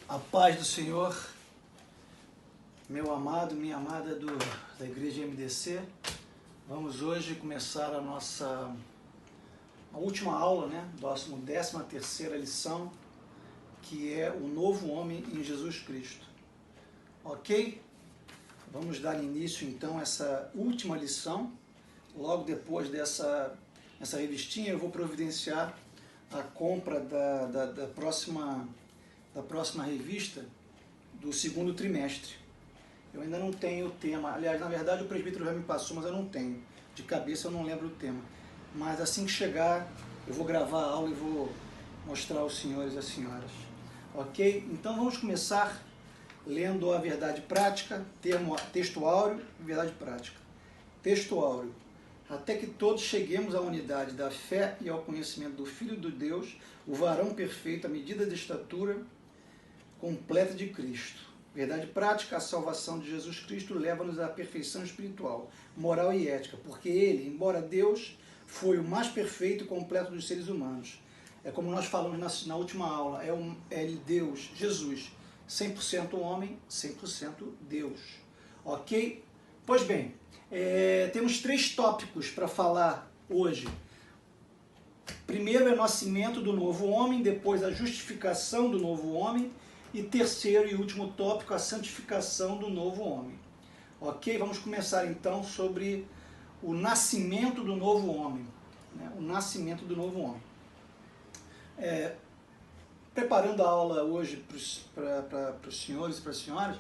A paz do Senhor, meu amado, minha amada da Igreja MDC. Vamos hoje começar a última aula, né? 13ª lição, que é o novo homem em Jesus Cristo. Ok? Vamos dar início então a essa última lição. Logo depois dessa revistinha eu vou providenciar a compra da próxima revista do segundo trimestre. Eu ainda não tenho o tema, aliás, na verdade o presbítero já me passou, mas eu não tenho. De cabeça eu não lembro o tema. Mas assim que chegar, eu vou gravar a aula e vou mostrar aos senhores e às senhoras. Ok? Então vamos começar lendo a verdade prática, texto áureo e verdade prática. Texto áureo. Até que todos cheguemos à unidade da fé e ao conhecimento do Filho de Deus, o varão perfeito, à medida da estatura completa de Cristo. Verdade prática, a salvação de Jesus Cristo leva-nos à perfeição espiritual, moral e ética, porque ele, embora Deus, foi o mais perfeito e completo dos seres humanos. É como nós falamos na última aula, é Deus, Jesus, 100% homem, 100% Deus. Ok? Pois bem, temos 3 tópicos para falar hoje. Primeiro é o nascimento do novo homem, depois a justificação do novo homem, e terceiro e último tópico, a santificação do novo homem. Ok? Vamos começar então sobre o nascimento do novo homem. Né? O nascimento do novo homem. Preparando a aula hoje para os senhores e para as senhoras,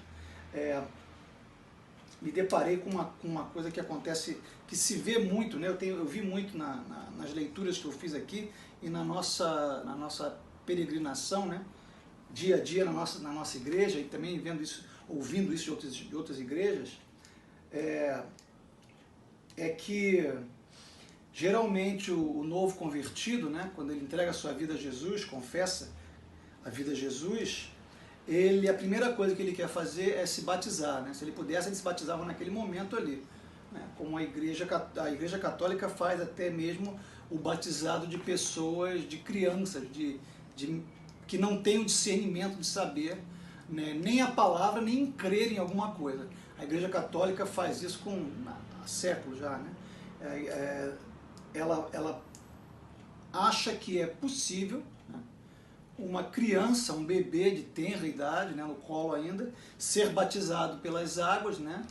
me deparei com uma coisa que acontece, que se vê muito, né? Eu vi muito nas leituras que eu fiz aqui e na nossa peregrinação, né? Dia a dia na nossa igreja, e também ouvindo isso de outras igrejas, que geralmente o novo convertido, né, quando ele entrega a sua vida a Jesus, confessa a vida a Jesus, a primeira coisa que ele quer fazer é se batizar. Né? Se ele pudesse, ele se batizava naquele momento ali. Né? Como a Igreja Católica faz até mesmo o batizado de pessoas, de crianças, que não têm o discernimento de saber, né, nem a palavra, nem crer em alguma coisa. A Igreja Católica faz isso há séculos já. Né? Ela acha que é possível, né, uma criança, um bebê de tenra idade, né, no colo ainda, ser batizado pelas águas, né,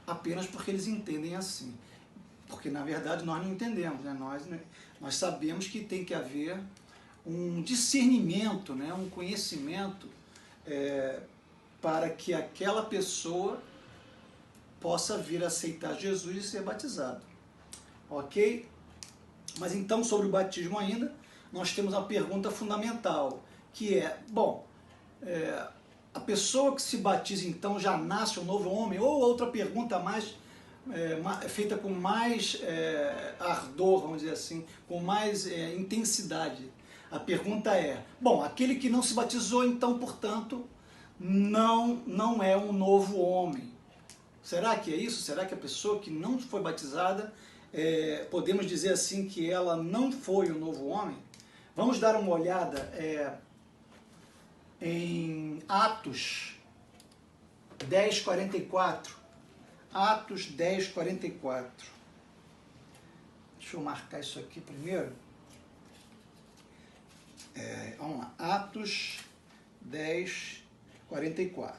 apenas porque eles entendem assim. Porque, na verdade, nós não entendemos. Né? Nós sabemos que tem que haver um discernimento, né, um conhecimento para que aquela pessoa possa vir a aceitar Jesus e ser batizado. Ok? Mas então, sobre o batismo ainda, nós temos uma pergunta fundamental, que é, a pessoa que se batiza então já nasce um novo homem? Ou outra pergunta feita com mais ardor, vamos dizer assim, com mais intensidade. A pergunta é, aquele que não se batizou, então, portanto, não é um novo homem. Será que é isso? Será que a pessoa que não foi batizada, podemos dizer assim que ela não foi um novo homem? Vamos dar uma olhada em Atos 10:44. Atos 10:44. Deixa eu marcar isso aqui primeiro. Vamos lá, Atos 10:44.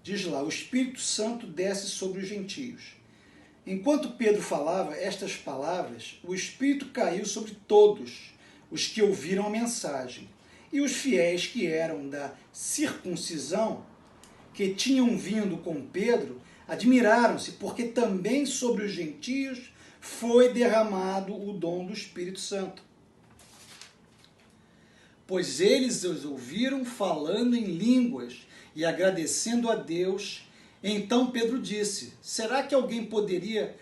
Diz lá, o Espírito Santo desce sobre os gentios. Enquanto Pedro falava estas palavras, o Espírito caiu sobre todos os que ouviram a mensagem. E os fiéis que eram da circuncisão, que tinham vindo com Pedro, admiraram-se, porque também sobre os gentios foi derramado o dom do Espírito Santo. Pois eles os ouviram falando em línguas e agradecendo a Deus. Então Pedro disse, será que alguém poderia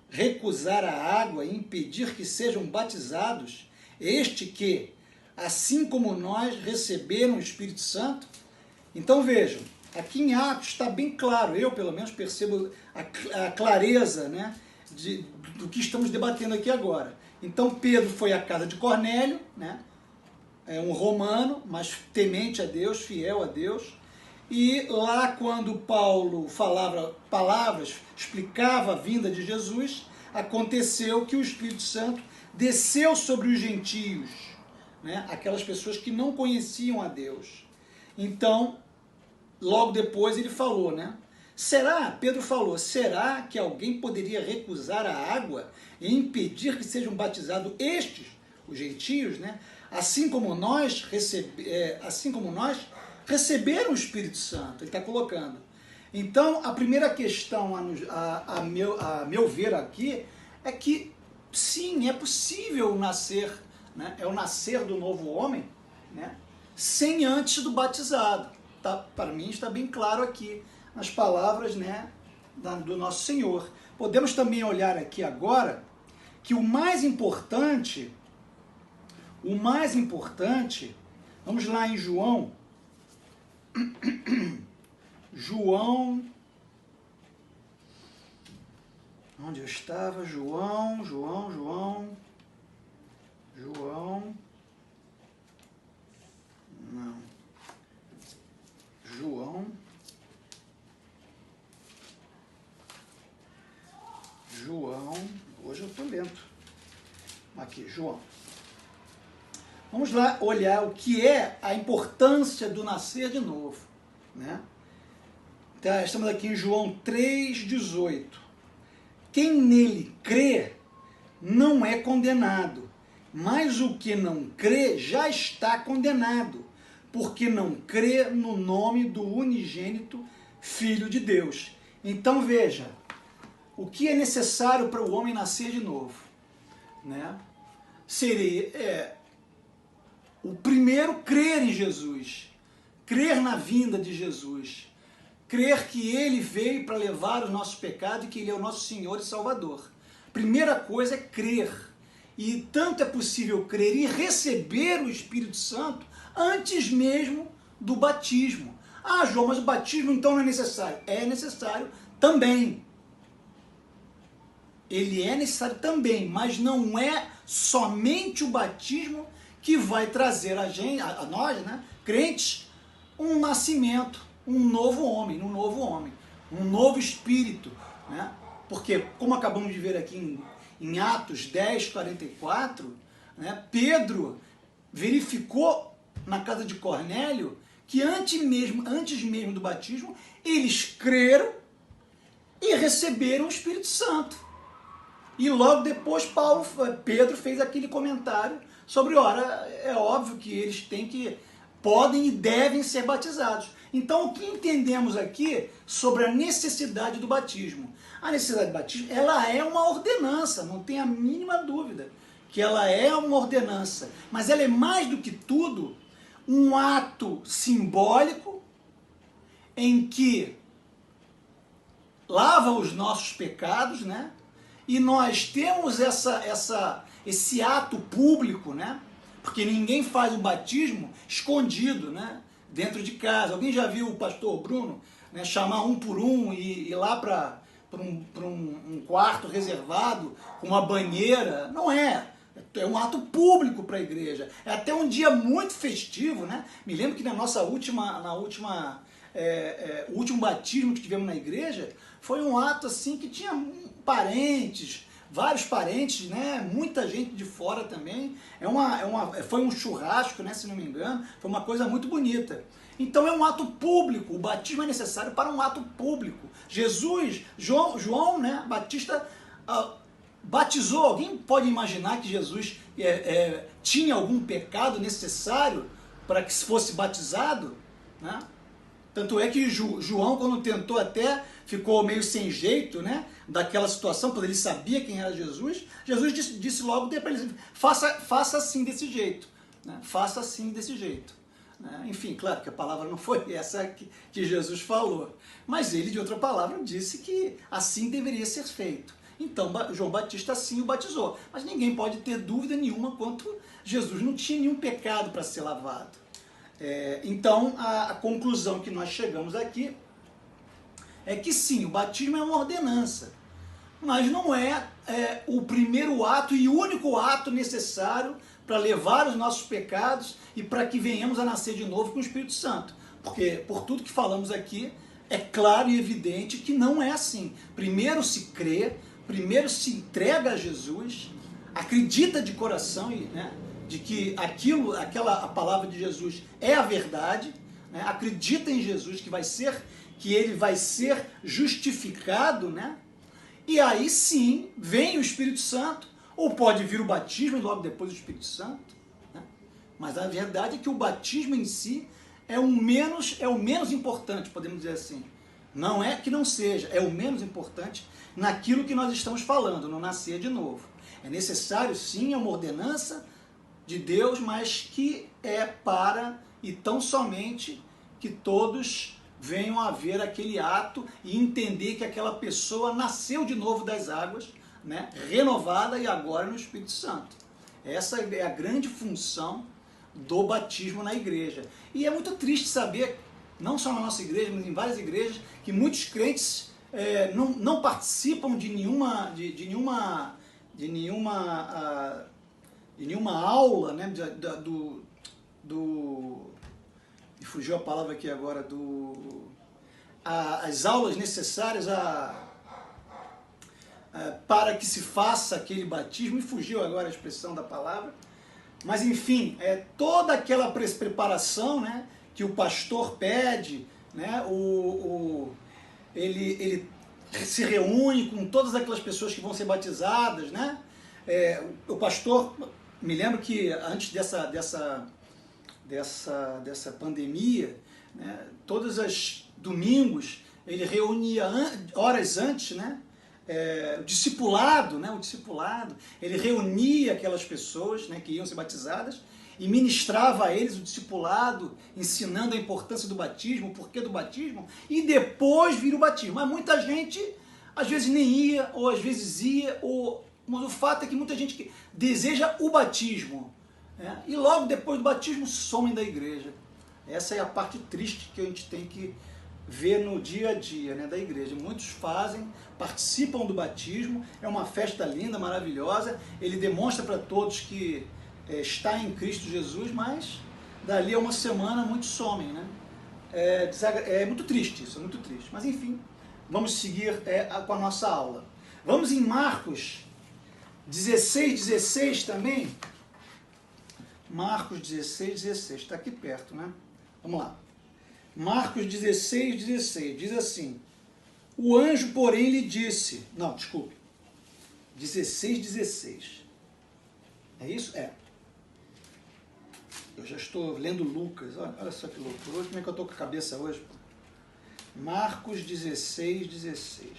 recusar a água e impedir que sejam batizados, este que, assim como nós, receberam o Espírito Santo? Então vejam, aqui em Atos está bem claro, eu pelo menos percebo a clareza, né, do que estamos debatendo aqui agora. Então Pedro foi à casa de Cornélio, né, um romano, mas temente a Deus, fiel a Deus. E lá quando Paulo falava palavras, explicava a vinda de Jesus, aconteceu que o Espírito Santo desceu sobre os gentios, né? Aquelas pessoas que não conheciam a Deus. Então, logo depois ele falou, né? Pedro falou, será que alguém poderia recusar a água e impedir que sejam batizados estes, os gentios, né? Assim como nós receberam o Espírito Santo, ele está colocando. Então, a primeira questão a meu ver aqui é que, sim, é possível nascer, né? É o nascer do novo homem, né? Sem antes do batizado. Tá, para mim está bem claro aqui, nas palavras, né, do nosso Senhor. Podemos também olhar aqui agora que o mais importante, vamos lá em João, onde eu estava? João, hoje eu estou lento. Aqui, João. Vamos lá olhar o que é a importância do nascer de novo, né? Então, estamos aqui em João 3,18. Quem nele crê não é condenado, mas o que não crê já está condenado, porque não crê no nome do unigênito Filho de Deus. Então veja, o que é necessário para o homem nascer de novo, né? Seria o primeiro crer em Jesus, crer na vinda de Jesus, crer que ele veio para levar os nossos pecados e que ele é o nosso Senhor e Salvador. Primeira coisa é crer. E tanto é possível crer e receber o Espírito Santo antes mesmo do batismo. Ah, João, mas o batismo então não é necessário. É necessário também. Ele é necessário também, mas não é somente o batismo que vai trazer a nós, né, crentes, um nascimento, um novo homem, um novo espírito, né? Porque, como acabamos de ver aqui em Atos 10, 44, né, Pedro verificou na casa de Cornélio que antes mesmo do batismo, eles creram e receberam o Espírito Santo. E logo depois Pedro fez aquele comentário sobre, ora, é óbvio que eles podem e devem ser batizados. Então, o que entendemos aqui sobre a necessidade do batismo? A necessidade do batismo, ela é uma ordenança, não tem a mínima dúvida que ela é uma ordenança, mas ela é mais do que tudo um ato simbólico em que lava os nossos pecados, né? E nós temos esse ato público, né? Porque ninguém faz o batismo escondido, né, dentro de casa. Alguém já viu o pastor Bruno, né, chamar um por um e ir lá para um quarto reservado com uma banheira? Não é. É um ato público para a igreja. É até um dia muito festivo, né? Me lembro que o último batismo que tivemos na igreja foi um ato assim que tinha vários parentes, né? Muita gente de fora também. Foi um churrasco, né? Se não me engano, foi uma coisa muito bonita. Então é um ato público, o batismo é necessário para um ato público. João, né, Batista, batizou. Alguém pode imaginar que Jesus tinha algum pecado necessário para que fosse batizado, né? Tanto é que João, quando tentou até, ficou meio sem jeito, né, daquela situação, porque ele sabia quem era Jesus. Jesus disse logo para ele, faça assim desse jeito, né? Faça assim desse jeito. Né? Enfim, claro que a palavra não foi essa que Jesus falou, mas ele, de outra palavra, disse que assim deveria ser feito. Então, João Batista assim o batizou. Mas ninguém pode ter dúvida nenhuma quanto Jesus não tinha nenhum pecado para ser lavado. Então, a conclusão que nós chegamos aqui é que sim, o batismo é uma ordenança, mas não é o primeiro ato e único ato necessário para levar os nossos pecados e para que venhamos a nascer de novo com o Espírito Santo. Porque, por tudo que falamos aqui, é claro e evidente que não é assim. Primeiro se crê, primeiro se entrega a Jesus, acredita de coração, né, de que a palavra de Jesus é a verdade, né, acredita em Jesus que ele vai ser justificado, né, e aí sim vem o Espírito Santo, ou pode vir o batismo e logo depois o Espírito Santo, né, mas a verdade é que o batismo em si é o menos importante, podemos dizer assim. Não é que não seja, é o menos importante naquilo que nós estamos falando, no nascer de novo. É necessário, sim, uma ordenança de Deus, mas que é para e tão somente que todos venham a ver aquele ato e entender que aquela pessoa nasceu de novo das águas, né, renovada e agora no Espírito Santo. Essa é a grande função do batismo na igreja. E é muito triste saber, não só na nossa igreja, mas em várias igrejas, que muitos crentes não participam de nenhuma aula, né, e fugiu a palavra aqui agora, as aulas necessárias para que se faça aquele batismo, e fugiu agora a expressão da palavra, mas enfim, toda aquela preparação, né, que o pastor pede, né, ele se reúne com todas aquelas pessoas que vão ser batizadas, né, o pastor, me lembro que antes dessa pandemia, né, todos os domingos ele reunia horas antes, né, o discipulado, ele reunia aquelas pessoas, né, que iam ser batizadas e ministrava a eles o discipulado, ensinando a importância do batismo, o porquê do batismo, e depois vira o batismo. Mas muita gente, às vezes nem ia, ou às vezes ia, mas o fato é que muita gente que deseja o batismo, né, e logo depois do batismo somem da igreja. Essa é a parte triste que a gente tem que ver no dia a dia, né, da igreja. Muitos participam do batismo, é uma festa linda, maravilhosa, ele demonstra para todos que está em Cristo Jesus, mas dali a uma semana muitos somem, né? É muito triste isso, é muito triste. Mas enfim, vamos seguir com a nossa aula. Vamos em Marcos 16 também. Marcos 16, está aqui perto, né? Vamos lá. Marcos 16 diz assim: o anjo, porém, lhe disse... Não, desculpe. 16. É isso? Eu já estou lendo Lucas. Olha só que loucura. Hoje, como é que eu estou com a cabeça hoje? Marcos 16. 16.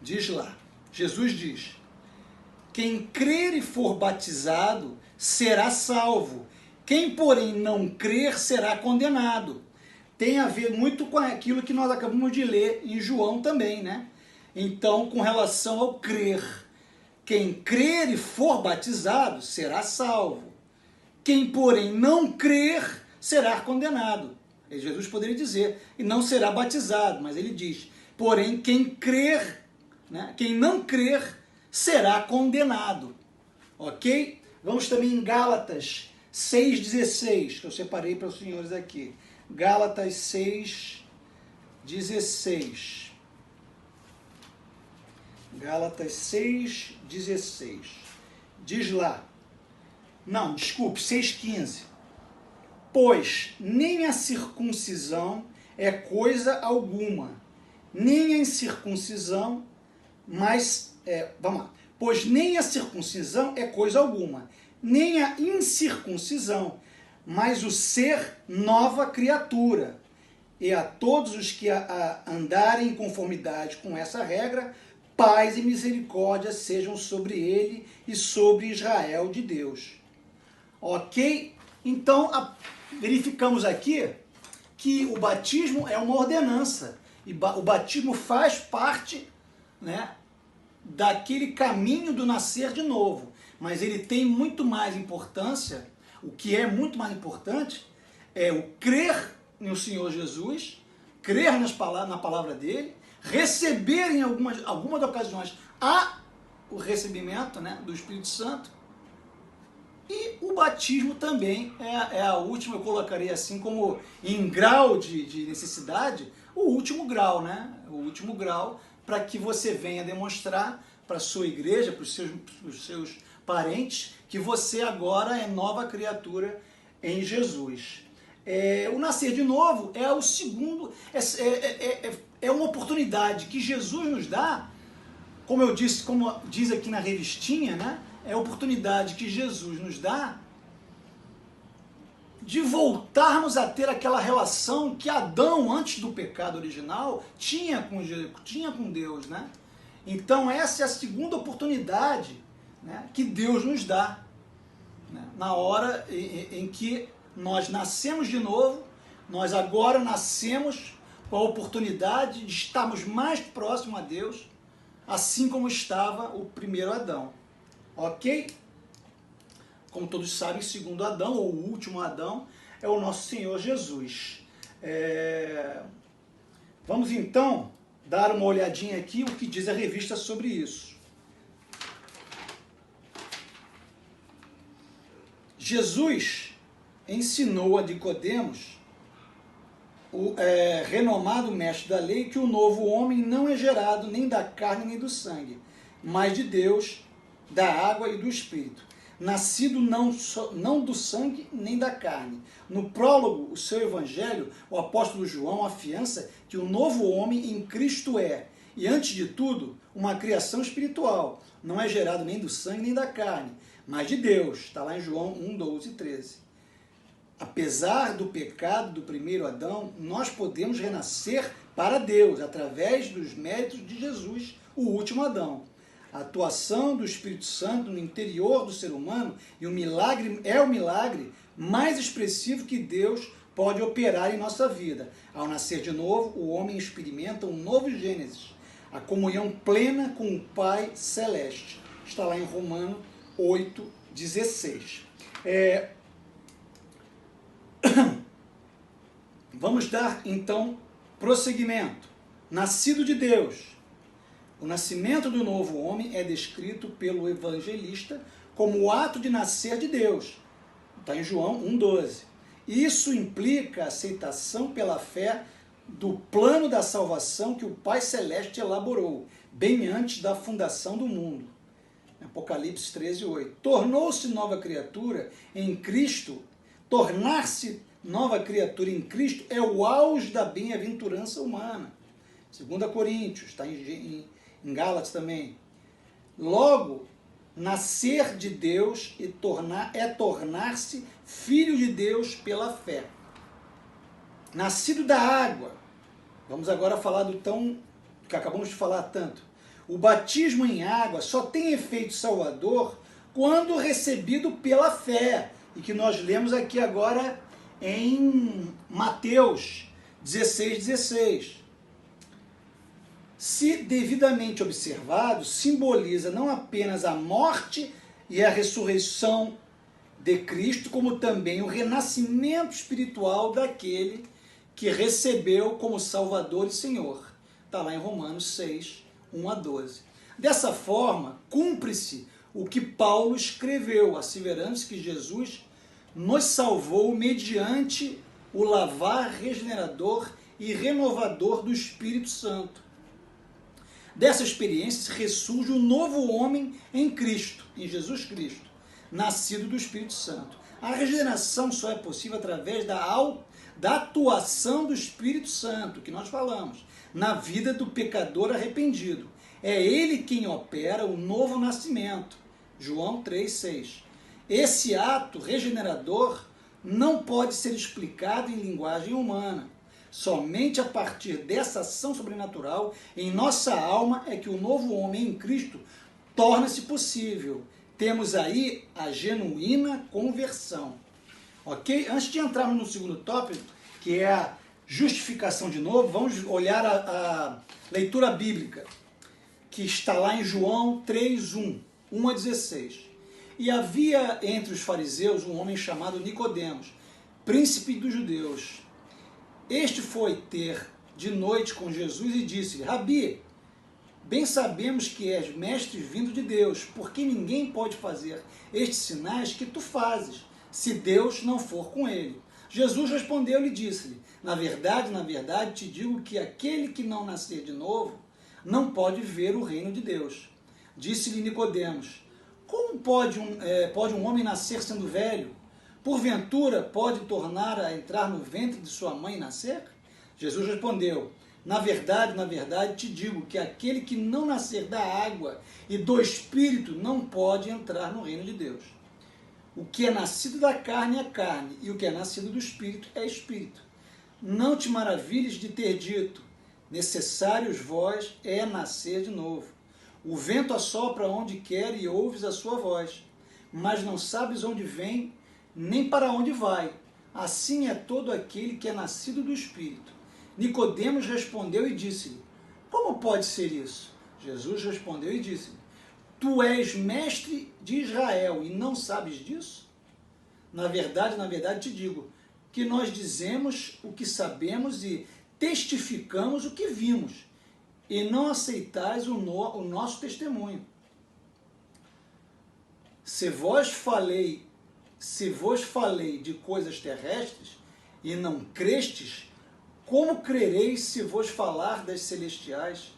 Diz lá, Jesus diz: quem crer e for batizado será salvo, quem porém não crer será condenado. Tem a ver muito com aquilo que nós acabamos de ler em João também, né? Então, com relação ao crer, quem crer e for batizado será salvo, quem porém não crer será condenado. Jesus poderia dizer, e não será batizado, mas ele diz, porém quem crer, né, quem não crer será condenado. Ok? Vamos também em Gálatas 6,16, que eu separei para os senhores aqui. Gálatas 6,16. Gálatas 6,16. Diz lá. Não, desculpe, 6,15. Pois nem a circuncisão é coisa alguma, nem a incircuncisão, mas... vamos lá. Pois nem a circuncisão é coisa alguma, nem a incircuncisão, mas o ser nova criatura. E a todos os que andarem em conformidade com essa regra, paz e misericórdia sejam sobre ele e sobre Israel de Deus. Ok? Então, verificamos aqui que o batismo é uma ordenança. E o batismo faz parte, né, daquele caminho do nascer de novo. Mas ele tem muito mais importância, o que é muito mais importante, é o crer no Senhor Jesus, crer na palavra dele, receber em algumas ocasiões o recebimento, né, do Espírito Santo, e o batismo também é a última, eu colocarei assim como em grau de necessidade, o último grau, né? O último grau para que você venha demonstrar para a sua igreja, para os seus parentes, que você agora é nova criatura em Jesus. O nascer de novo é o segundo, é uma oportunidade que Jesus nos dá, como eu disse, como diz aqui na revistinha, né? É a oportunidade que Jesus nos dá de voltarmos a ter aquela relação que Adão, antes do pecado original, tinha com Deus, né? Então essa é a segunda oportunidade, né, que Deus nos dá, né, na hora em que nós nascemos de novo. Nós agora nascemos com a oportunidade de estarmos mais próximos a Deus, assim como estava o primeiro Adão. Ok? Como todos sabem, o segundo Adão, ou o último Adão, é o nosso Senhor Jesus. Vamos então dar uma olhadinha aqui o que diz a revista sobre isso. Jesus ensinou a Nicodemos, o renomado mestre da lei, que o novo homem não é gerado nem da carne nem do sangue, mas de Deus, da água e do Espírito, nascido não do sangue nem da carne. No prólogo, o seu evangelho, o apóstolo João afiança que o novo homem em Cristo e antes de tudo, uma criação espiritual. Não é gerado nem do sangue nem da carne, mas de Deus. Está lá em João 1, 12 e 13. Apesar do pecado do primeiro Adão, nós podemos renascer para Deus, através dos méritos de Jesus, o último Adão. A atuação do Espírito Santo no interior do ser humano é o milagre mais expressivo que Deus pode operar em nossa vida. Ao nascer de novo, o homem experimenta um novo Gênesis, a comunhão plena com o Pai Celeste. Está lá em Romanos 8, 16. Vamos dar, então, prosseguimento. Nascido de Deus. O nascimento do novo homem é descrito pelo evangelista como o ato de nascer de Deus. Está em João 1,12. Isso implica a aceitação pela fé do plano da salvação que o Pai Celeste elaborou, bem antes da fundação do mundo. Apocalipse 13:8. Tornou-se nova criatura em Cristo. Tornar-se nova criatura em Cristo é o auge da bem-aventurança humana. 2 Coríntios, está em Gálatas também. Logo, nascer de Deus é tornar-se filho de Deus pela fé. Nascido da água. Vamos agora falar do que acabamos de falar tanto. O batismo em água só tem efeito salvador quando recebido pela fé, e que nós lemos aqui agora em Mateus 16:16. Se devidamente observado, simboliza não apenas a morte e a ressurreição de Cristo, como também o renascimento espiritual daquele que recebeu como Salvador e Senhor. Está lá em Romanos 6, 1 a 12. Dessa forma, cumpre-se o que Paulo escreveu, asseverando-se que Jesus nos salvou mediante o lavar regenerador e renovador do Espírito Santo. Dessa experiência ressurge o novo homem em Cristo, em Jesus Cristo, nascido do Espírito Santo. A regeneração só é possível através da atuação do Espírito Santo, que nós falamos, na vida do pecador arrependido. É ele quem opera o novo nascimento. João 3,6. Esse ato regenerador não pode ser explicado em linguagem humana. Somente a partir dessa ação sobrenatural em nossa alma é que o novo homem em Cristo torna-se possível. Temos aí a genuína conversão. Ok? Antes de entrarmos no segundo tópico, que é a justificação de novo, vamos olhar a leitura bíblica, que está lá em João 3:1, 1 a 16. E havia entre os fariseus um homem chamado Nicodemos, príncipe dos judeus. Este foi ter de noite com Jesus e disse-lhe: Rabi, bem sabemos que és mestre vindo de Deus, porque ninguém pode fazer estes sinais que tu fazes, se Deus não for com ele. Jesus respondeu-lhe e disse-lhe: na verdade, te digo que aquele que não nascer de novo não pode ver o reino de Deus. Disse-lhe Nicodemos: como pode um homem nascer sendo velho? Porventura pode tornar a entrar no ventre de sua mãe e nascer? Jesus respondeu: na verdade, te digo que aquele que não nascer da água e do Espírito não pode entrar no reino de Deus. O que é nascido da carne é carne, e o que é nascido do Espírito é Espírito. Não te maravilhes de ter dito: necessários vós é nascer de novo. O vento assopra onde quer e ouves a sua voz, mas não sabes onde vem, nem para onde vai. Assim é todo aquele que é nascido do Espírito. Nicodemos respondeu e disse-lhe: como pode ser isso? Jesus respondeu e disse-lhe: tu és mestre de Israel e não sabes disso? Na verdade te digo que nós dizemos o que sabemos e testificamos o que vimos, e não aceitais o nosso testemunho. Se vos falei de coisas terrestres e não crestes, como crereis se vos falar das celestiais?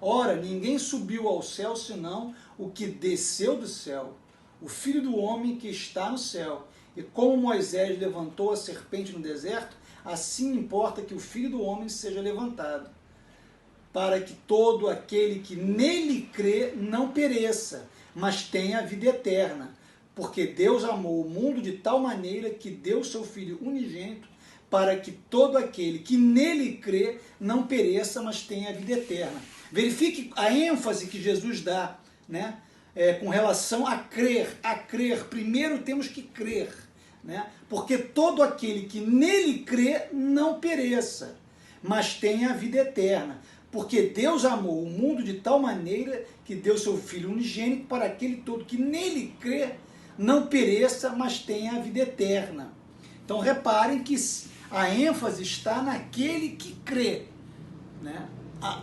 Ora, ninguém subiu ao céu senão o que desceu do céu, o Filho do homem que está no céu. E como Moisés levantou a serpente no deserto, assim importa que o Filho do homem seja levantado, para que todo aquele que nele crê não pereça, mas tenha a vida eterna. Porque Deus amou o mundo de tal maneira que deu seu Filho unigênito, para que todo aquele que nele crê não pereça, mas tenha a vida eterna. Verifique a ênfase que Jesus dá, né? Com relação a crer. Primeiro temos que crer, né? Porque todo aquele que nele crê não pereça, mas tenha a vida eterna. Porque Deus amou o mundo de tal maneira que deu seu Filho unigênito para aquele todo que nele crê não pereça, mas tenha a vida eterna. Então reparem que a ênfase está naquele que crê, né?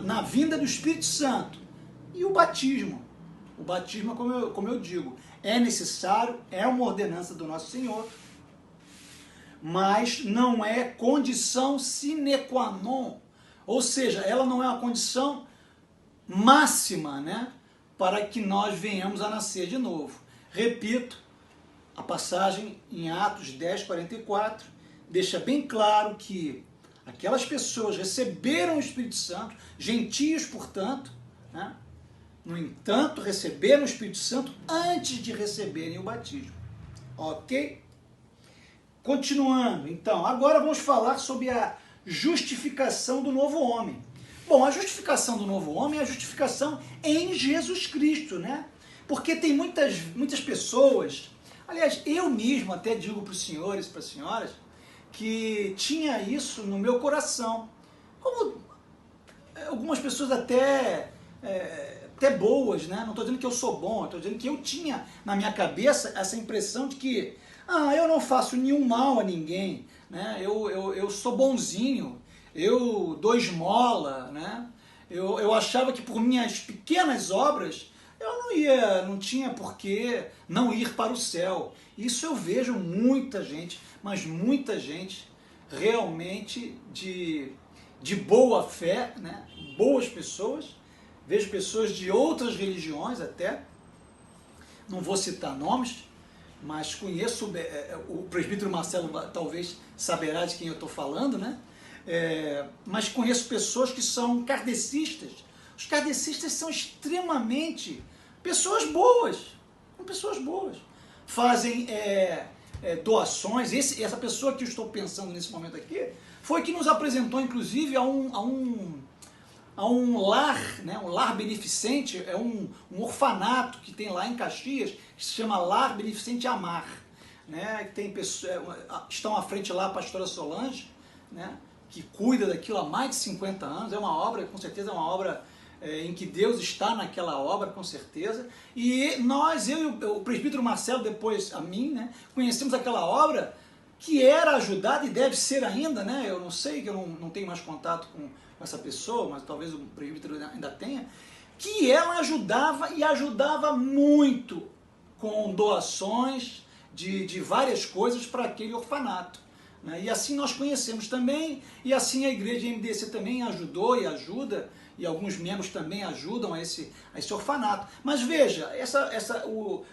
Na vinda do Espírito Santo. E o batismo. O batismo, como eu digo, é necessário, é uma ordenança do nosso Senhor, mas não é condição sine qua non. Ou seja, ela não é uma condição máxima, né, para que nós venhamos a nascer de novo. Repito, a passagem em Atos 10, 44, deixa bem claro que aquelas pessoas receberam o Espírito Santo, gentios, portanto, né? No entanto, receberam o Espírito Santo antes de receberem o batismo. Ok? Continuando, então, agora vamos falar sobre a justificação do novo homem. Bom, a justificação do novo homem é a justificação em Jesus Cristo, né? Porque tem muitas pessoas, aliás, eu mesmo até digo para os senhores e para as senhoras, que tinha isso no meu coração. Como algumas pessoas até boas, né? Não estou dizendo que eu sou bom, estou dizendo que eu tinha na minha cabeça essa impressão de que eu não faço nenhum mal a ninguém, né? Eu sou bonzinho, eu dou esmola, né? Eu achava que por minhas pequenas obras eu não tinha por que não ir para o céu. Isso eu vejo muita gente, mas muita gente realmente de boa fé, né? Boas pessoas. Vejo pessoas de outras religiões até, não vou citar nomes, mas conheço, o presbítero Marcelo talvez saberá de quem eu estou falando, né? Mas conheço pessoas que são kardecistas. Os kardecistas são extremamente pessoas boas, fazem doações. Essa pessoa que eu estou pensando nesse momento aqui foi que nos apresentou, inclusive, a um lar, né, um lar beneficente, um orfanato que tem lá em Caxias, que se chama Lar Beneficente Amar, né, que tem pessoas, estão à frente lá a pastora Solange, né, que cuida daquilo há mais de 50 anos, é uma obra, com certeza é uma obra em que Deus está naquela obra, com certeza, e eu e o presbítero Marcelo, depois a mim, né, conhecemos aquela obra que era ajudada e deve ser ainda, né? Eu não sei, que eu não tenho mais contato com essa pessoa, mas talvez o presbítero ainda tenha, que ela ajudava e ajudava muito com doações de várias coisas para aquele orfanato. Né? E assim nós conhecemos também, e assim a igreja MDC também ajudou e ajuda, e alguns membros também ajudam a esse orfanato. Mas veja,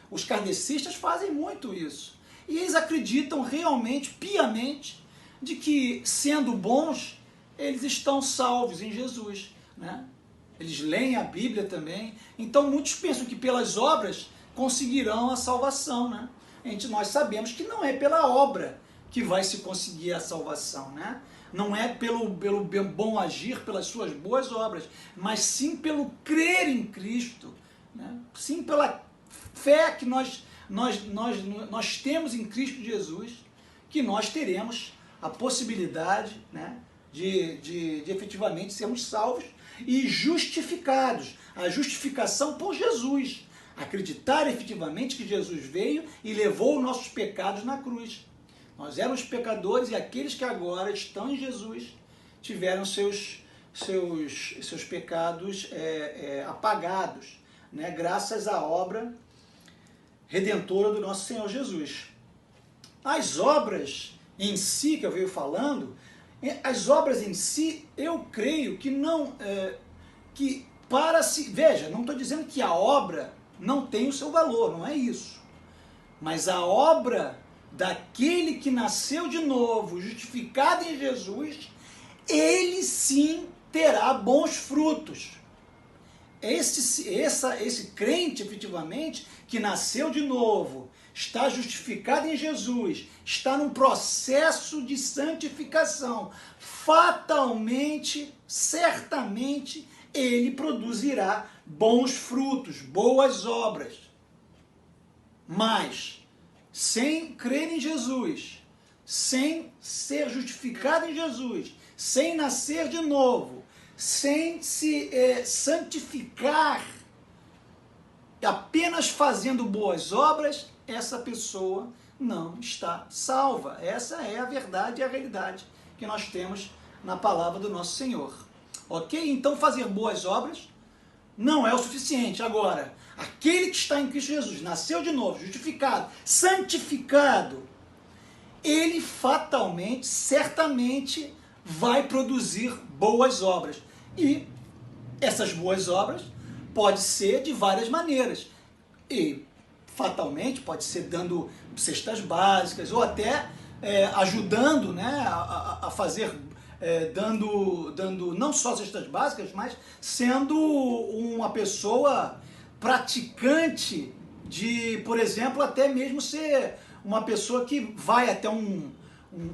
os kardecistas fazem muito isso. E eles acreditam realmente, piamente, de que, sendo bons, eles estão salvos em Jesus. Né? Eles leem a Bíblia também. Então muitos pensam que pelas obras conseguirão a salvação. Né? Nós sabemos que não é pela obra que vai se conseguir a salvação. Né? Não é pelo bom agir, pelas suas boas obras, mas sim pelo crer em Cristo. Né? Sim pela fé que nós temos em Cristo Jesus, que nós teremos a possibilidade, né, de efetivamente sermos salvos e justificados. A justificação por Jesus. Acreditar efetivamente que Jesus veio e levou os nossos pecados na cruz. Nós éramos pecadores e aqueles que agora estão em Jesus tiveram seus pecados apagados, né, graças à obra redentora do nosso Senhor Jesus. As obras em si, que eu venho falando, as obras em si, eu creio que não... Veja, não estou dizendo que a obra não tem o seu valor, não é isso. Mas a obra daquele que nasceu de novo, justificado em Jesus, ele sim terá bons frutos. Esse crente, efetivamente, que nasceu de novo, está justificado em Jesus, está num processo de santificação, fatalmente, certamente, ele produzirá bons frutos, boas obras. Mas, sem crer em Jesus, sem ser justificado em Jesus, sem nascer de novo, sem se santificar, apenas fazendo boas obras, essa pessoa não está salva. Essa é a verdade e a realidade que nós temos na palavra do nosso Senhor. Ok? Então fazer boas obras não é o suficiente. Agora, aquele que está em Cristo Jesus, nasceu de novo, justificado, santificado, ele fatalmente, certamente vai produzir boas obras. E essas boas obras pode ser de várias maneiras. E fatalmente pode ser dando cestas básicas ou até ajudando, né, a fazer, dando não só cestas básicas, mas sendo uma pessoa praticante de, por exemplo, até mesmo ser uma pessoa que vai até um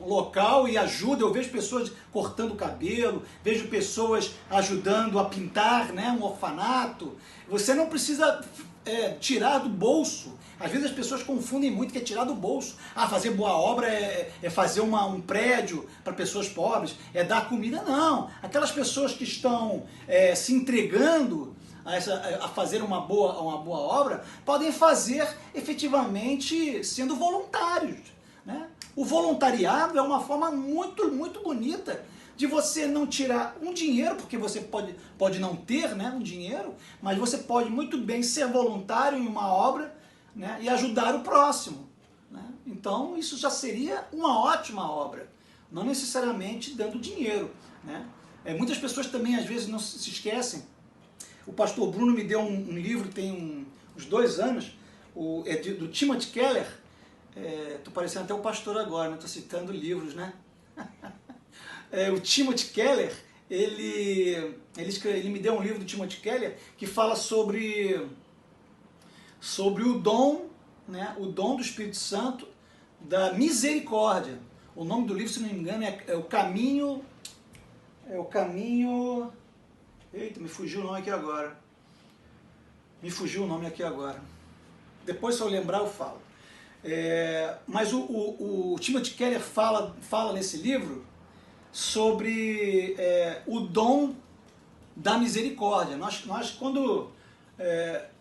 local e ajuda. Eu vejo pessoas cortando cabelo, vejo pessoas ajudando a pintar, né, um orfanato. Você não precisa tirar do bolso. Às vezes as pessoas confundem muito que é tirar do bolso. Fazer boa obra é fazer um prédio para pessoas pobres, é dar comida. Não. Aquelas pessoas que estão se entregando a fazer uma boa obra, podem fazer efetivamente sendo voluntários. Né? O voluntariado é uma forma muito, muito bonita de você não tirar um dinheiro, porque você pode não ter, né, um dinheiro, mas você pode muito bem ser voluntário em uma obra, né, e ajudar o próximo. Né? Então isso já seria uma ótima obra, não necessariamente dando dinheiro. Né? Muitas pessoas também às vezes não se esquecem. O pastor Bruno me deu um livro, tem uns 2 anos, do Timothy Keller. Estou parecendo até o pastor agora, estou citando livros, né? O Timothy Keller, ele me deu um livro do Timothy Keller que fala sobre o dom, né, o dom do Espírito Santo, da misericórdia. O nome do livro, se não me engano, é o caminho... Eita, me fugiu o nome aqui agora. Depois, se eu lembrar, eu falo. Mas o Timothy Keller fala nesse livro sobre o dom da misericórdia. Nós quando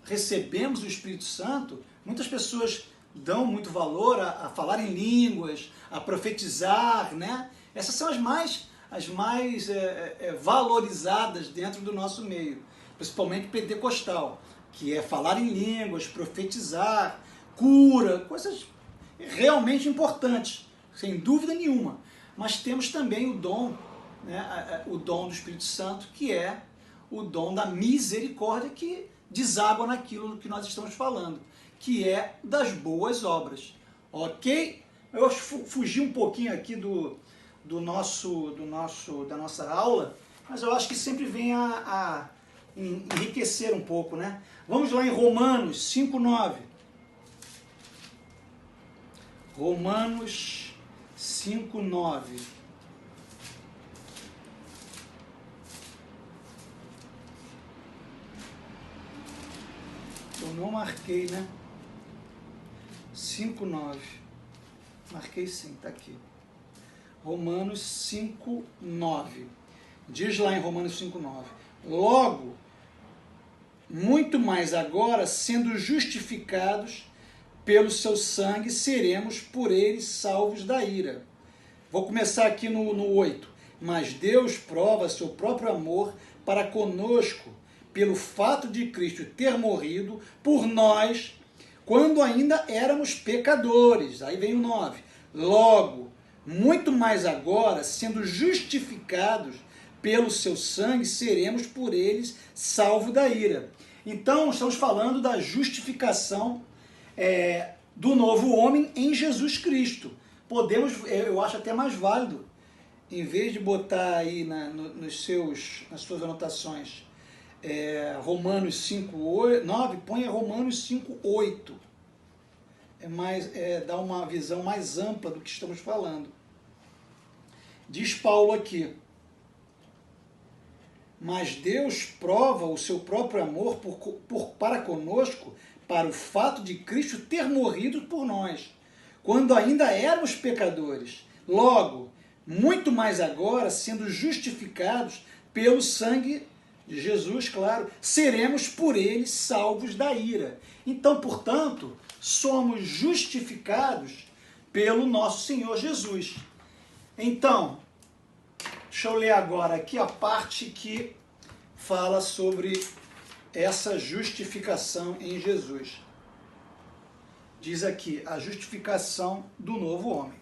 recebemos o Espírito Santo, muitas pessoas dão muito valor a falar em línguas, a profetizar, né? Essas são as mais valorizadas dentro do nosso meio, principalmente pentecostal, que é falar em línguas, profetizar, cura, coisas realmente importantes, sem dúvida nenhuma. Mas temos também o dom, né, o dom do Espírito Santo, que é o dom da misericórdia, que deságua naquilo que nós estamos falando, que é das boas obras. Ok? Eu fugi um pouquinho aqui da nossa aula, mas eu acho que sempre vem a enriquecer um pouco, né? Vamos lá em Romanos 5:9. Romanos 5:9. Eu não marquei, né? 5:9. Marquei sim, tá aqui. Romanos 5:9. Diz lá em Romanos 5:9. Logo, muito mais agora, sendo justificados pelo seu sangue, seremos por eles salvos da ira. Vou começar aqui no 8. Mas Deus prova seu próprio amor para conosco, pelo fato de Cristo ter morrido por nós, quando ainda éramos pecadores. Aí vem o 9. Logo, muito mais agora, sendo justificados pelo seu sangue, seremos por eles salvos da ira. Então, estamos falando da justificação do novo homem em Jesus Cristo. Podemos, eu acho até mais válido, em vez de botar aí nas suas anotações Romanos 5:9, ponha Romanos 5:8. Dá uma visão mais ampla do que estamos falando. Diz Paulo aqui: mas Deus prova o seu próprio amor para conosco, para o fato de Cristo ter morrido por nós, quando ainda éramos pecadores. Logo, muito mais agora, sendo justificados pelo sangue de Jesus, claro, seremos por ele salvos da ira. Então, portanto, somos justificados pelo nosso Senhor Jesus. Então, deixa eu ler agora aqui a parte que fala sobre essa justificação em Jesus. Diz aqui, a justificação do novo homem.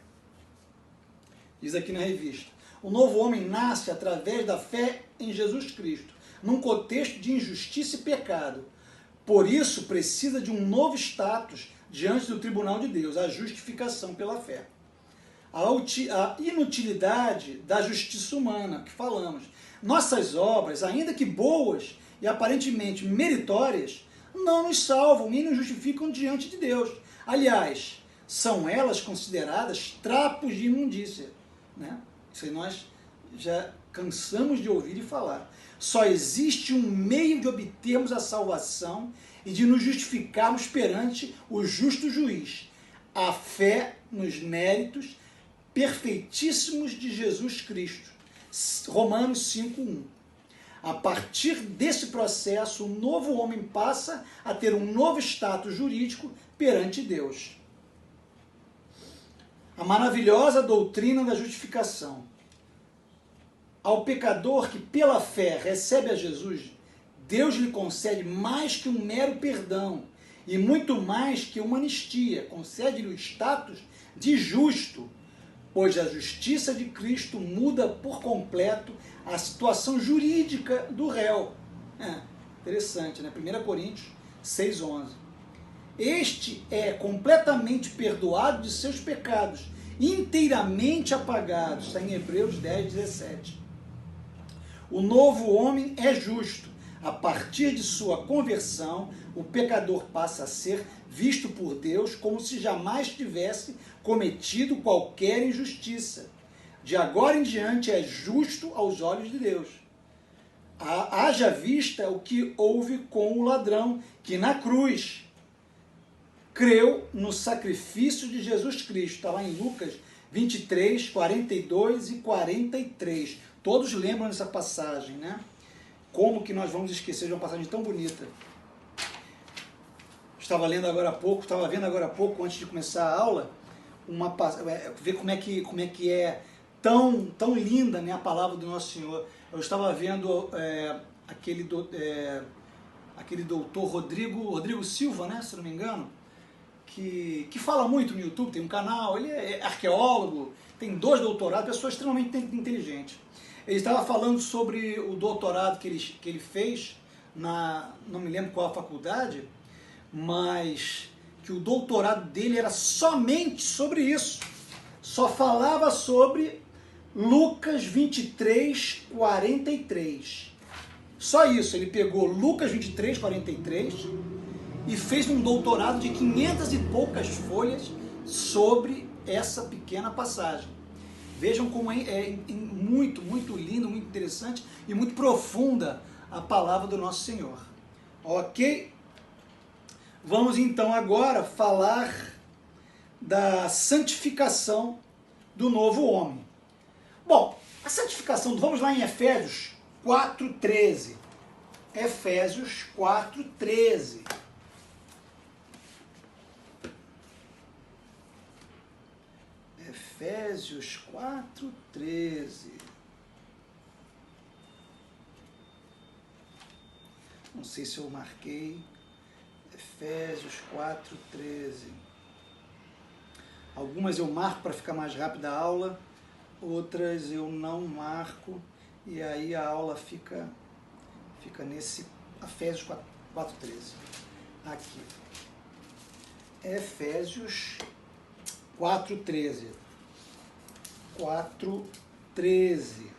Diz aqui na revista: o novo homem nasce através da fé em Jesus Cristo, num contexto de injustiça e pecado. Por isso, precisa de um novo status diante do tribunal de Deus, a justificação pela fé. A inutilidade da justiça humana, que falamos. Nossas obras, ainda que boas e aparentemente meritórias, não nos salvam nem nos justificam diante de Deus. Aliás, são elas consideradas trapos de imundícia, né? Isso aí nós já cansamos de ouvir e falar. Só existe um meio de obtermos a salvação e de nos justificarmos perante o justo juiz: a fé nos méritos perfeitíssimos de Jesus Cristo. Romanos 5:1. A partir desse processo, o novo homem passa a ter um novo status jurídico perante Deus. A maravilhosa doutrina da justificação. Ao pecador que pela fé recebe a Jesus, Deus lhe concede mais que um mero perdão e muito mais que uma anistia. Concede-lhe o status de justo, pois a justiça de Cristo muda por completo a situação jurídica do réu. Interessante, né? 1 Coríntios 6:11. Este é completamente perdoado de seus pecados, inteiramente apagados. Está em Hebreus 10:17. O novo homem é justo. A partir de sua conversão, o pecador passa a ser visto por Deus como se jamais tivesse cometido qualquer injustiça. De agora em diante é justo aos olhos de Deus. Haja vista o que houve com o ladrão, que na cruz creu no sacrifício de Jesus Cristo. Está lá em Lucas 23, 42 e 43. Todos lembram dessa passagem, né? Como que nós vamos esquecer de uma passagem tão bonita? estava vendo agora há pouco, antes de começar a aula, ver como é que é tão linda, né, a palavra do nosso Senhor. Eu estava vendo aquele doutor Rodrigo Silva, né, se não me engano, que fala muito no YouTube, tem um canal, ele é arqueólogo, tem 2 doutorados, pessoa extremamente inteligente. Ele estava falando sobre o doutorado que ele fez, não me lembro qual a faculdade, mas que o doutorado dele era somente sobre isso. Só falava sobre Lucas 23, 43. Só isso, ele pegou Lucas 23, 43 e fez um doutorado de 500 e poucas folhas sobre essa pequena passagem. Vejam como é muito, muito lindo, muito interessante e muito profunda a palavra do nosso Senhor. Ok? Vamos então agora falar da santificação do novo homem. Bom, a santificação, vamos lá em Efésios 4:13. Efésios 4:13. Efésios 4:13. Não sei se eu marquei. Efésios 4:13. Algumas eu marco para ficar mais rápida a aula, outras eu não marco, e aí a aula fica nesse Efésios 4:13. Aqui. Efésios 4:13. 4:13.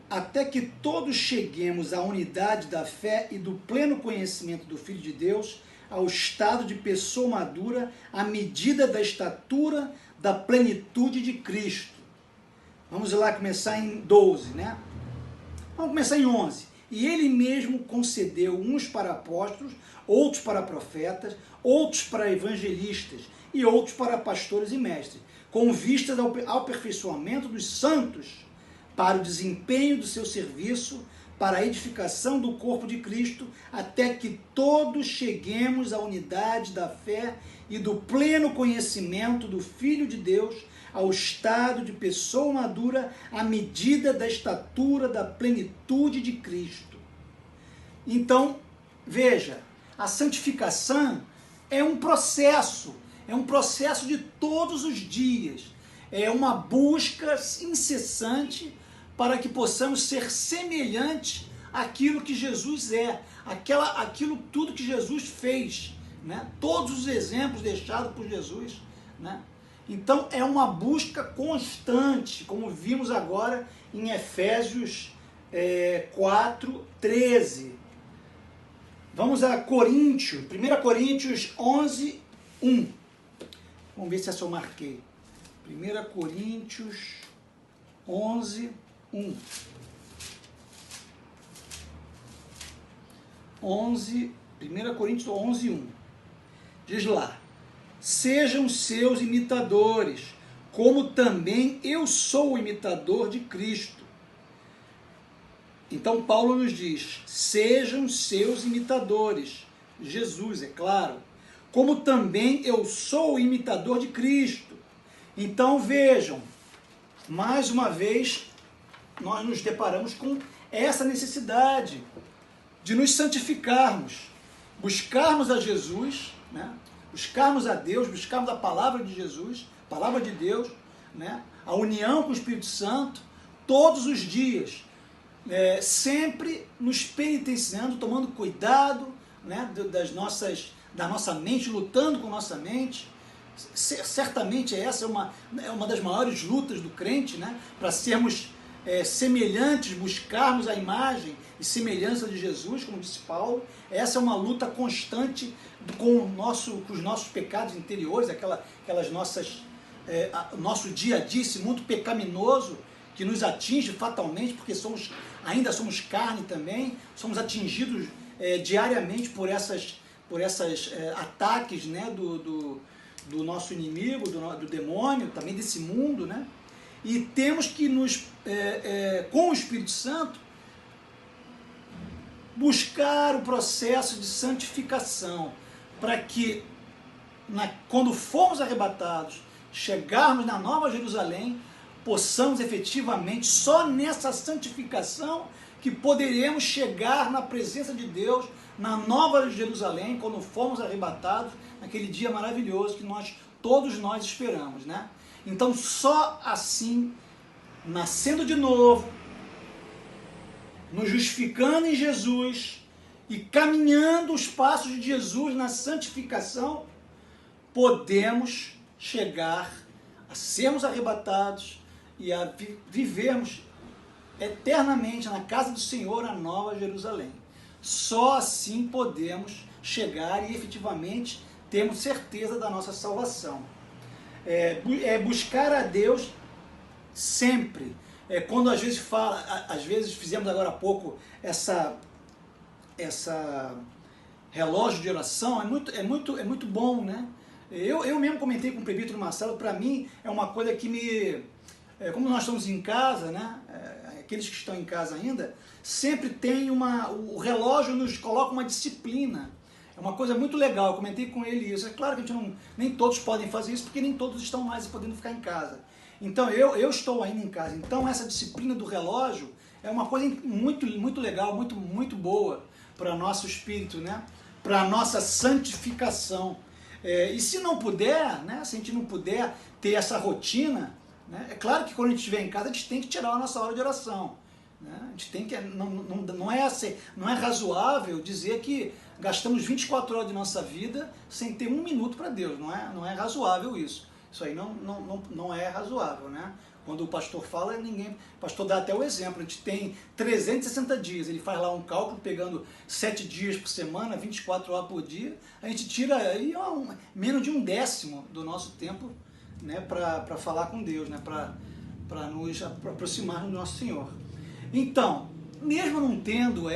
Até que todos cheguemos à unidade da fé e do pleno conhecimento do Filho de Deus, ao estado de pessoa madura, à medida da estatura da plenitude de Cristo. Vamos lá começar em 12, né? Vamos começar em 11. E ele mesmo concedeu uns para apóstolos, outros para profetas, outros para evangelistas e outros para pastores e mestres, com vistas ao aperfeiçoamento dos santos, para o desempenho do seu serviço, para a edificação do corpo de Cristo, até que todos cheguemos à unidade da fé e do pleno conhecimento do Filho de Deus, ao estado de pessoa madura, à medida da estatura da plenitude de Cristo. Então, veja, a santificação é um processo de todos os dias, é uma busca incessante para que possamos ser semelhantes àquilo que Jesus é, aquilo tudo que Jesus fez, né? Todos os exemplos deixados por Jesus, né? Então é uma busca constante, como vimos agora em Efésios 4:13. Vamos a Coríntios, 1 Coríntios 11:1. Vamos ver se essa eu marquei. 1 Coríntios 11:1. 1 Coríntios 11:1. Diz lá: sejam seus imitadores, como também eu sou o imitador de Cristo. Então Paulo nos diz: sejam seus imitadores, Jesus, é claro, como também eu sou o imitador de Cristo. Então vejam, mais uma vez, nós nos deparamos com essa necessidade de nos santificarmos, buscarmos a Jesus, né? Buscarmos a Deus, buscarmos a palavra de Jesus, palavra de Deus, né? A união com o Espírito Santo, todos os dias, sempre nos penitenciando, tomando cuidado, né? da nossa mente, lutando com nossa mente. Certamente essa é uma das maiores lutas do crente, né? Para sermos semelhantes, buscarmos a imagem e semelhança de Jesus, como disse Paulo. Essa é uma luta constante com os nossos pecados interiores, aquelas nossas, nosso dia a dia, esse mundo pecaminoso que nos atinge fatalmente, porque ainda somos carne também, somos atingidos diariamente por esses ataques, né, do nosso inimigo, do demônio, também desse mundo, né? e temos que com o Espírito Santo, buscar o processo de santificação, para que, quando formos arrebatados, chegarmos na Nova Jerusalém, possamos efetivamente, só nessa santificação, que poderemos chegar na presença de Deus, na Nova Jerusalém, quando formos arrebatados, naquele dia maravilhoso que todos nós esperamos, né? Então, só assim, nascendo de novo, nos justificando em Jesus e caminhando os passos de Jesus na santificação, podemos chegar a sermos arrebatados e a vivermos eternamente na casa do Senhor, na Nova Jerusalém. Só assim podemos chegar e efetivamente termos certeza da nossa salvação. Buscar a Deus sempre. Quando às vezes fizemos agora há pouco essa relógio de oração, é muito bom, né? Eu mesmo comentei com o presbítero Marcelo, para mim é uma coisa que como nós estamos em casa, né? Aqueles que estão em casa ainda, sempre tem o relógio nos coloca uma disciplina. É uma coisa muito legal, eu comentei com ele isso. É claro que nem todos podem fazer isso, porque nem todos estão mais podendo ficar em casa. Então, eu estou ainda em casa. Então, essa disciplina do relógio é uma coisa muito, muito legal, muito, muito boa para o nosso espírito, né? Para a nossa santificação. E se não puder, né? Se a gente não puder ter essa rotina, né? É claro que quando a gente estiver em casa, a gente tem que tirar a nossa hora de oração. Né? A gente tem que, não é razoável dizer que gastamos 24 horas de nossa vida sem ter um minuto para Deus. Não é razoável isso. Isso aí não é razoável, né? Quando o pastor fala, o pastor dá até o exemplo, a gente tem 360 dias, ele faz lá um cálculo pegando 7 dias por semana, 24 horas por dia, a gente tira aí menos de 1/10 do nosso tempo, né, para falar com Deus, né, para nos aproximar do nosso Senhor. Então, mesmo não tendo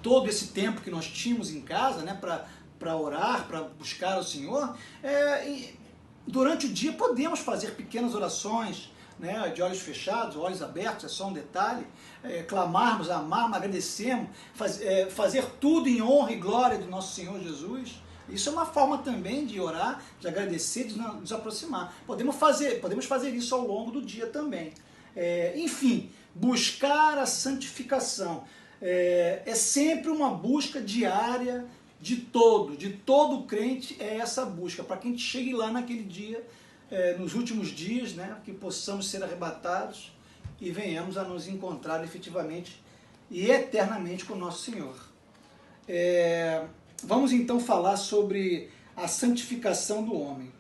todo esse tempo que nós tínhamos em casa, né, para orar, para buscar o Senhor, durante o dia podemos fazer pequenas orações, né, de olhos fechados, olhos abertos, é só um detalhe, clamarmos, amarmos, agradecermos, fazer tudo em honra e glória do nosso Senhor Jesus. Isso é uma forma também de orar, de agradecer, de nos aproximar. Podemos fazer isso ao longo do dia também. Enfim, buscar a santificação é sempre uma busca diária de todo crente, é essa busca, para que a gente chegue lá naquele dia, nos últimos dias, né, que possamos ser arrebatados e venhamos a nos encontrar efetivamente e eternamente com o nosso Senhor. Vamos então falar sobre a santificação do homem.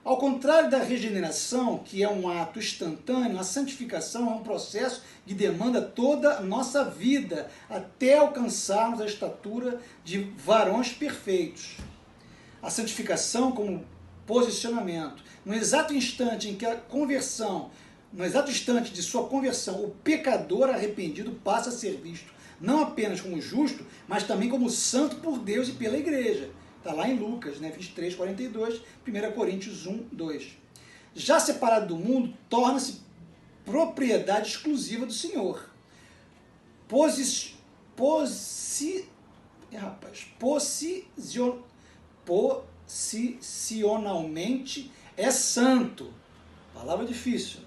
Ao contrário da regeneração, que é um ato instantâneo, a santificação é um processo que demanda toda a nossa vida até alcançarmos a estatura de varões perfeitos. A santificação como posicionamento. No exato instante em que no exato instante de sua conversão, o pecador arrependido passa a ser visto não apenas como justo, mas também como santo por Deus e pela igreja. Está lá em Lucas, né, 23, 42, 1 Coríntios 1, 2. Já separado do mundo, torna-se propriedade exclusiva do Senhor. Posicionalmente é santo. Palavra difícil.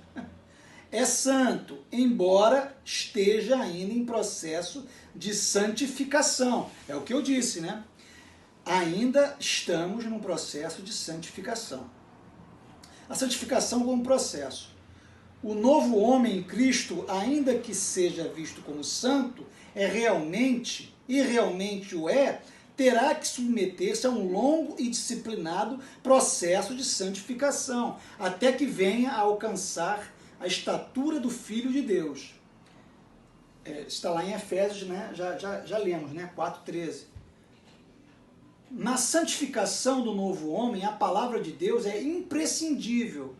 É santo, embora esteja ainda em processo de santificação. É o que eu disse, né? Ainda estamos num processo de santificação. A santificação como processo. O novo homem em Cristo, ainda que seja visto como santo, realmente terá que submeter-se a um longo e disciplinado processo de santificação, até que venha a alcançar a estatura do Filho de Deus. Está lá em Efésios, né? Já lemos, né? 4,13. Na santificação do novo homem, a palavra de Deus é imprescindível,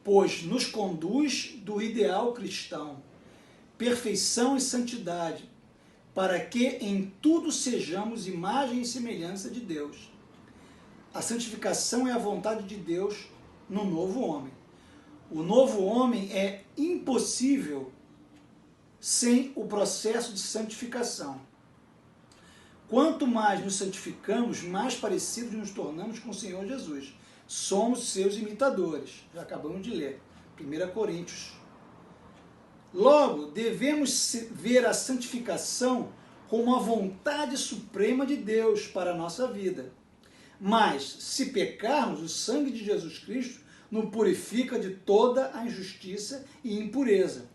pois nos conduz do ideal cristão, perfeição e santidade, para que em tudo sejamos imagem e semelhança de Deus. A santificação é a vontade de Deus no novo homem. O novo homem é impossível sem o processo de santificação. Quanto mais nos santificamos, mais parecidos nos tornamos com o Senhor Jesus. Somos seus imitadores. Já acabamos de ler. 1 Coríntios. Logo, devemos ver a santificação como a vontade suprema de Deus para a nossa vida. Mas, se pecarmos, o sangue de Jesus Cristo nos purifica de toda a injustiça e impureza.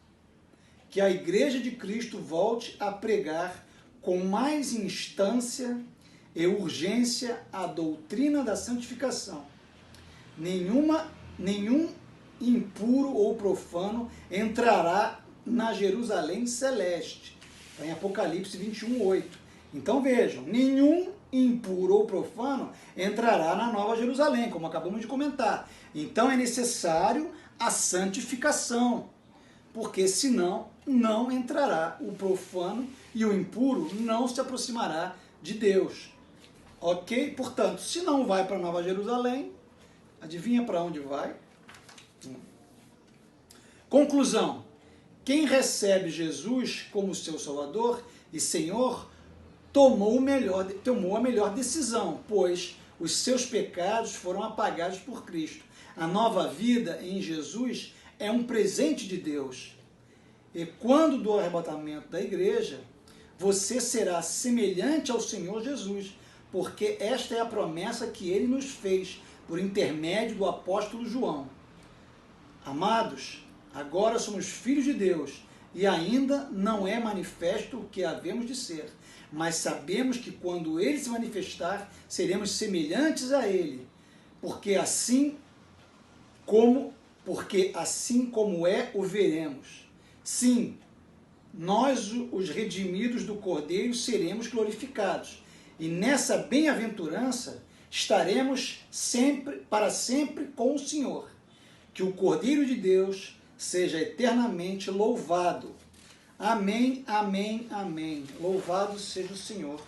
Que a Igreja de Cristo volte a pregar com mais instância e urgência a doutrina da santificação. Nenhum impuro ou profano entrará na Jerusalém celeste. Está em Apocalipse 21:8. Então vejam, nenhum impuro ou profano entrará na Nova Jerusalém, como acabamos de comentar. Então é necessário a santificação, porque senão não entrará o profano e o impuro não se aproximará de Deus. Ok? Portanto, se não vai para a Nova Jerusalém, adivinha para onde vai? Conclusão. Quem recebe Jesus como seu Salvador e Senhor tomou a melhor decisão, pois os seus pecados foram apagados por Cristo. A nova vida em Jesus é um presente de Deus. E quando do arrebatamento da igreja, você será semelhante ao Senhor Jesus, porque esta é a promessa que ele nos fez por intermédio do apóstolo João. Amados, agora somos filhos de Deus e ainda não é manifesto o que havemos de ser, mas sabemos que quando ele se manifestar, seremos semelhantes a ele, porque assim como é, o veremos. Sim, nós, os redimidos do Cordeiro, seremos glorificados. E nessa bem-aventurança estaremos para sempre com o Senhor. Que o Cordeiro de Deus seja eternamente louvado. Amém, amém, amém. Louvado seja o Senhor.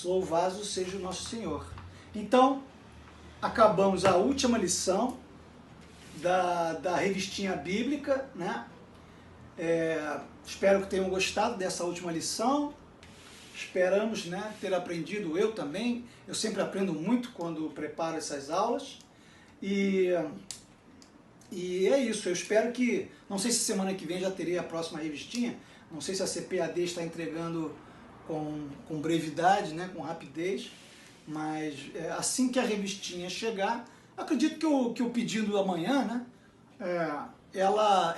Louvado seja o nosso Senhor. Então, acabamos a última lição da revistinha bíblica, né? Espero que tenham gostado dessa última lição. Esperamos, né, ter aprendido, eu também. Eu sempre aprendo muito quando preparo essas aulas. E é isso. Eu espero que, não sei se semana que vem já terei a próxima revistinha. Não sei se a CPAD está entregando com brevidade, né, com rapidez. Mas assim que a revistinha chegar, acredito que o pedido amanhã, né, ela